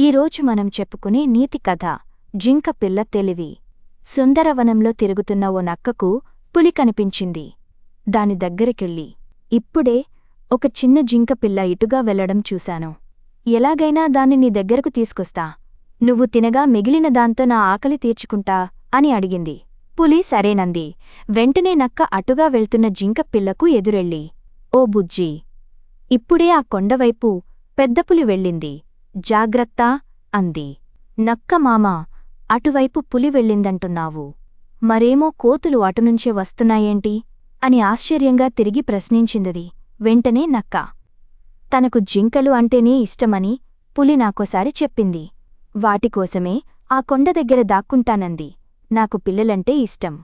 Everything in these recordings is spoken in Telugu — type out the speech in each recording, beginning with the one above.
ఈరోజు మనం చెప్పుకునే నీతి కథ జింక పిల్ల తెలివి. సుందరవనంలో తిరుగుతున్న ఓ నక్కకు పులి కనిపించింది. దాని దగ్గరికెళ్ళి, ఇప్పుడే ఒక చిన్న జింక పిల్ల ఇటుగా వెళ్లడం చూశాను. ఎలాగైనా దాన్ని నీ దగ్గరకు తీసుకొస్తా. నువ్వు తినగా మిగిలిన దాంతో నా ఆకలి తీర్చుకుంటా అని అడిగింది. పులి సరేనంది. వెంటనే నక్క అటుగా వెళ్తున్న జింక పిల్లకు ఎదురెళ్ళి, ఓ బుజ్జీ, ఇప్పుడే ఆ కొండవైపు పెద్దపులి వెళ్ళింది, జాగ్రత్త అంది. నక్క మామా, అటువైపు పులి వెళ్ళిందంటున్నావు, మరేమో కోతులు అటునుంచే వస్తున్నాయేంటి అని ఆశ్చర్యంగా తిరిగి ప్రశ్నించిందది. వెంటనే నక్క, తనకు జింకలు అంటేనే ఇష్టమని పులి నాకోసారి చెప్పింది. వాటికోసమే ఆ కొండ దగ్గర దాక్కుంటానంది. నాకు పిల్లలంటే ఇష్టం,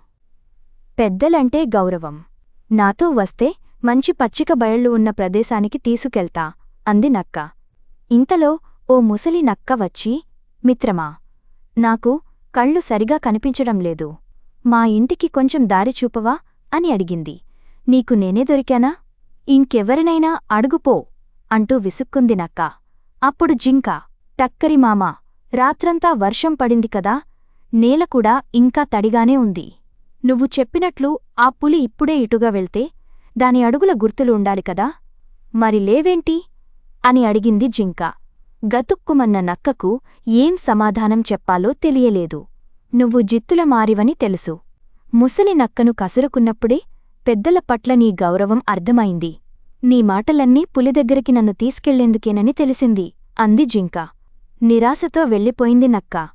పెద్దలంటే గౌరవం. నాతో వస్తే మంచి పచ్చిక బయళ్ళు ఉన్న ప్రదేశానికి తీసుకెళ్తా అంది నక్క. ఇంతలో ఓ ముసలి నక్క వచ్చి, మిత్రమా, నాకు కళ్ళు సరిగా కనిపించడం లేదు, మా ఇంటికి కొంచెం దారి చూపవా అని అడిగింది. నీకు నేనే దొరికానా? ఇంకెవరినైనా అడుగుపో అంటూ విసుక్కుంది నక్క. అప్పుడు జింక, టక్కరి మామా, రాత్రంతా వర్షం పడింది కదా, నేలకూడా ఇంకా తడిగానే ఉంది. నువ్వు చెప్పినట్లు ఆ పులి ఇప్పుడే ఇటుగా వెళ్తే దాని అడుగుల గుర్తులు ఉండాలి కదా, మరి లేవేంటి అని అడిగింది జింక. గతుక్కుమన్న నక్కకు ఏం సమాధానం చెప్పాలో తెలియలేదు. నువ్వు జిత్తుల మారివని తెలుసు. ముసలి నక్కను కసురుకున్నప్పుడే పెద్దల పట్ల నీ గౌరవం అర్థమైంది. నీ మాటలన్నీ పులిదగ్గరికి నన్ను తీసుకెళ్లేందుకేనని తెలిసింది అంది జింక. నిరాశతో వెళ్ళిపోయింది నక్క.